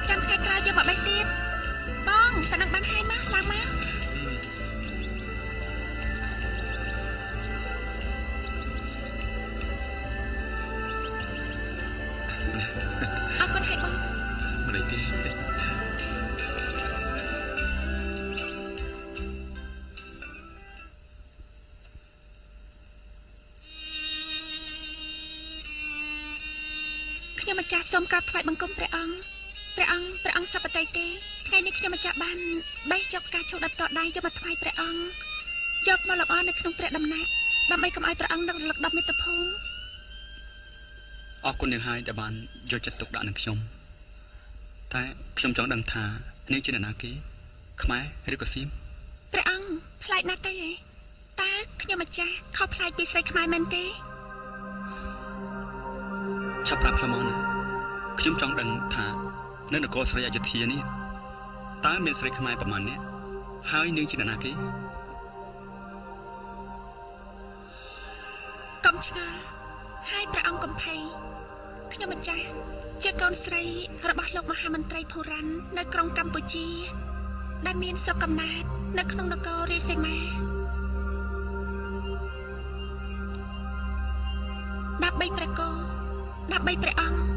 ចាំថ្ងៃក្រោយយកមកបេះទៀតបងប៉ណ្ណឹងបានហើយមកឡើងមកអរគុណហើយបងមិនអីទេខ្ញុំម្ចាស់សូមក្រាបថ្វាយបង្គំព្រះអង្គសពតិទេថ្ងៃនេះខ្ញុំម្ចាស់បានបេះចុកផ្កាឈូកដល់តដៃយកមកថ្វាយព្រះអង្គយកមកលម្អនៅក្នុងព្រះដំណេកដើម្បីកុំឲ្យព្រះអង្គនឹករលឹកដល់មាតុភូមិអរគុណនាងហើយដែលបានយកចិត្តទុកដាក់នឹងខ្ញុំតែខ្ញុំចង់ដឹងថានាងជាអ្នកណាគេខ្មែរឬក៏សៀមព្រះអង្គប្លែកណាស់ទេតើខ្ញុំម្ចាស់ខុសប្លែកពីស្រីខ្មែរមែនទេឆាប់ប្រាប់ខ្ញុំមកណាខ្ញុំចង់ដឹងថានៅនគរស្រីអយុធ្យានេះតើមានស្រីខ្មែរប្រមាណអ្នកហើយនាងជាអ្នកណាគេកុំឆ្ងល់ហើយព្រះអង្គកំភៃខ្ញុំម្ចាស់ជាកូនស្រីរបស់លោកមហាមន្ត្រីភូរ៉ាន់នៅក្រុងកម្ពុជាដែលមានស្រុកកំណើតនៅក្នុងនគររាជសីមាដើម្បីព្រះគោដើម្បីព្រះអង្គ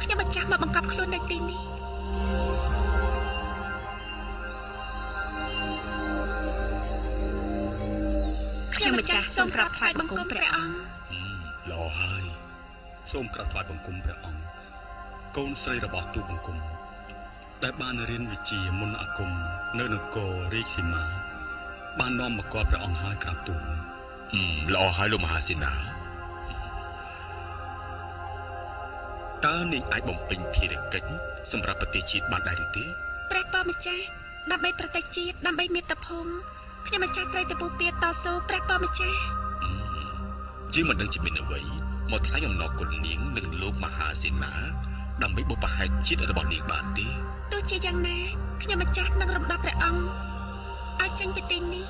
ខ្ញុំម្ចាស់មកបង្កប់ខ្លួននៅទីនេះខ្ញុំម្ចាស់សូមក្រាបថ្វាយបង្គំព្រះអង្គល្អហើយសូមក្រាបថ្វាយបង្គំព្រះអង្គកូនស្រីរបស់ទូបង្គំដែលបានរៀនវិជ្ជាមន្តអាគមនៅនគររាជសីមាបាននាំមកគាល់ព្រះអង្គហើយក្រាបទូលល្អហើយលោកមហាសេនាតើនាងអាចបំពេញភារកិច្ចសម្រាប់ប្រទេសជាតិបានដែរឬទេព្រះបរម្ចាស់ដើម្បីប្រទេសជាតិដើម្បីមាតុភូមិខ្ញុំម្ចាស់ត្រូវទៅពុះពៀតស៊ូព្រះបរម្ចាស់យើងមិនដឹងជាមានអ្វីមកថ្លែងអំណរគុណនាងនិងលោកមហាសេនាដើម្បីបុព្វហេតុជាតិរបស់នាងបានទេទោះជាយ៉ាងណាខ្ញុំម្ចាស់នឹងរំដោះព្រះអង្គឲ្យចេញពីទីនេះ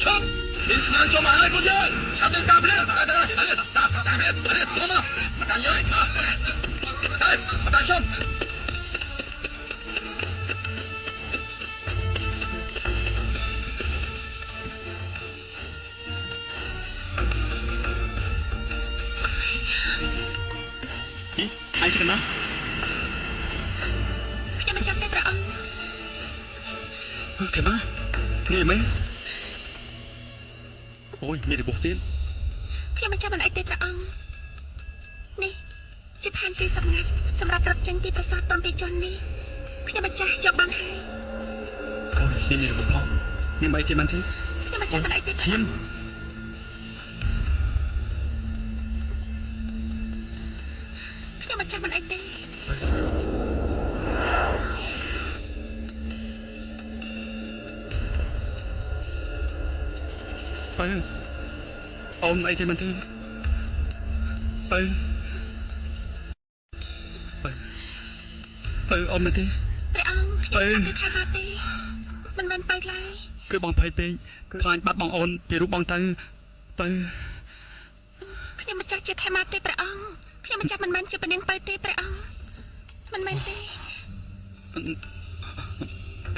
ឈប់មានខ្មាំងចូលមកហើយពួកយើង anh chưa nói ខ្ញុំមិនចាំទេព្រះអង្គ thế mà nghe mấy ôi nghe được bột tiên ខ្ញុំមិនចាំមិនអីទេព្រះអង្គនេះជាផែនទីសម្ងាត់សម្រាប់រត់ចេញពីប្រាសាទព្រំពេជននេះខ្ញុំម្ចាស់យកបានហើយ ôi nghe được bột phong nghe mấy thế mà thế ខ្ញុំមិនចាំមិនអីទេ thiên ខ្ញុំមិនចាំមិនអីទេ ừ ôm ấy thế mà thế ôm mà thế ព្រះអង្គខ្ញុំចាំទេថាទេមិនមែនបែកឡើយ cứ bong phơi pe cứ khai bắt bong ônពីរូបបងទៅ ខ្ញុំម្ចាស់ជាថេមាទេព្រះអង្គខ្ញុំម្ចាស់មិនមែនជាពនាងបែកទេព្រះអង្គមិនមែនទេ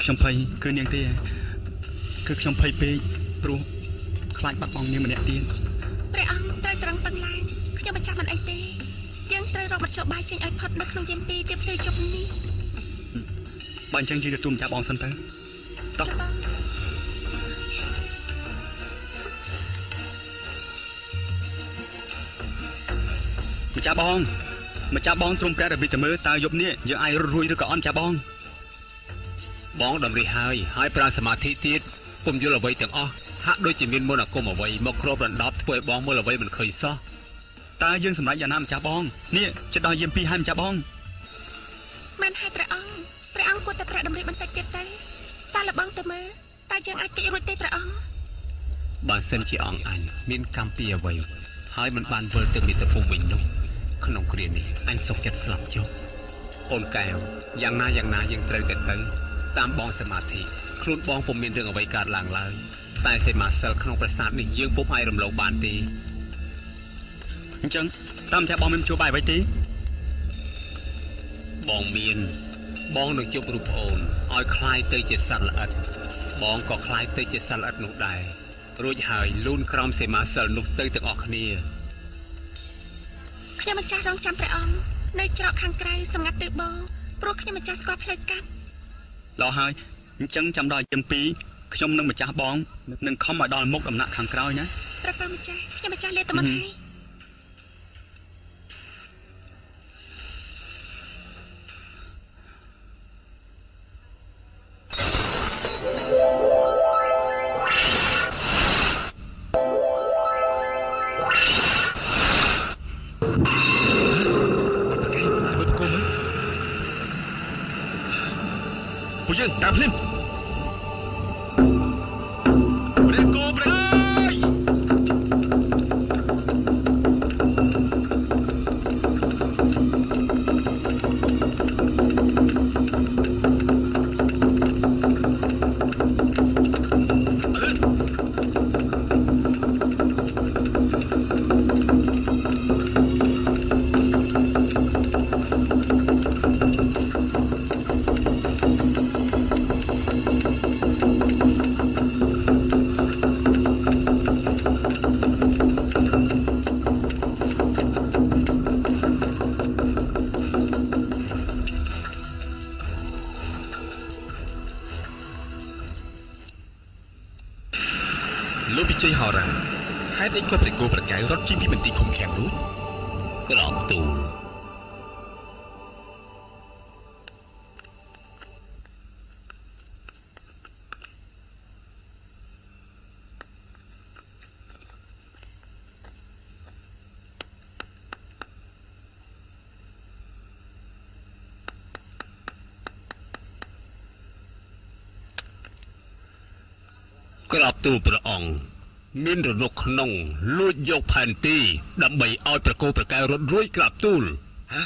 ខ្ញុំភ័យគឺនាងទេគឺខ្ញុំភ័យពេកព្រោះខ្លាចបាត់បង់នាងម្នាក់ទៀត ព្រះអង្គត្រូវត្រង់ប៉ុណ្ណឹងខ្ញុំម្ចាស់មិនអីទេយើងត្រូវរកមធ្យោបាយចេញឲ្យផុតនៅក្នុងយាមពីទីភ្លឺជប់នេះ បើអញ្ចឹងយើងទៅទូមចាស់បងសិនទៅតោះម្ចាស់បងទ្រង់ព្រះរាជទៅមើលតើយប់នេះយើងអាចរត់រួចឬក៏អត់ម្ចាស់បង បងតម្រិះហើយប្រើសមាធិទៀតពុំយល់អ្វីទាំងអស់ហាក់ដូចជាមានមន្តអាគមអ្វីមកគ្របដណ្ដប់ធ្វើឲ្យបងមើលអ្វីមិនឃើញសោះ តើយើងសម្រេចយ៉ាងណាម្ចាស់បងនេះចិត្តដល់យាមពីហើយម្ចាស់បង មិនហើយព្រះអង្គគួរតែប្រាក់តម្រិះបន្តិចទៀតទៅតើលបងទៅមើលតើយើងអាចគេចរួចទេព្រះអង្គ បើសិនជាអង្គអញមានកម្មពីអ្វីហើយមិនបានវិលទៅមាតុភូមិវិញនោះក្នុងគ្រានេះអញសុខចិត្តស្លាប់ចុះអូនកែវយ៉ាងណាយើងត្រូវតែទៅតាមបងសមាធិខ្លួនបងពុំមានរឿងអ្វីកើតឡើងឡើយតែសេមាសិលក្នុងប្រាសាទនេះយើងពុំអាចរំលងបានទេ អញ្ចឹងតាមចាស់បងមានជួបបាយអ្វីទេ បងមានបងនឹងជួបរូបប្អូនឲ្យคล้ายទៅជាសត្វល្អិតបងក៏คล้ายទៅជាសត្វល្អិតនោះដែររួចហើយលូនក្រំសេមាសិលនោះទៅទាំងអស់គ្នា ខ្ញុំម្ចាស់រងចាំព្រះអង្គនៅច្រកខាងក្រៅសម្ងាត់ទិសបងព្រោះខ្ញុំម្ចាស់ស្គាល់ផ្លូវកាត់ ល្អហើយអញ្ចឹងចាំដល់យាមពីខ្ញុំនឹងម្ចាស់បងនឹងខំឲ្យដល់មុខដំណាក់ខាងក្រោយណា ព្រះប្រម្ចាស់ខ្ញុំម្ចាស់លាទៅមុនហើយ ពួកយើងតាមភ្លាមព្រះគោព្រះ លោកពិជ័យហោរាហេតុអីក៏ព្រះគោប្រកែវរត់ជិះពីមន្ទីរឃុំឃាំងនោះក្រំទូលក្រាបទូលព្រះអង្គមានរនុកក្នុងលួចយកផែនទីដើម្បីឲ្យប្រគល់ប្រកែវរត់រួចក្រាបទូល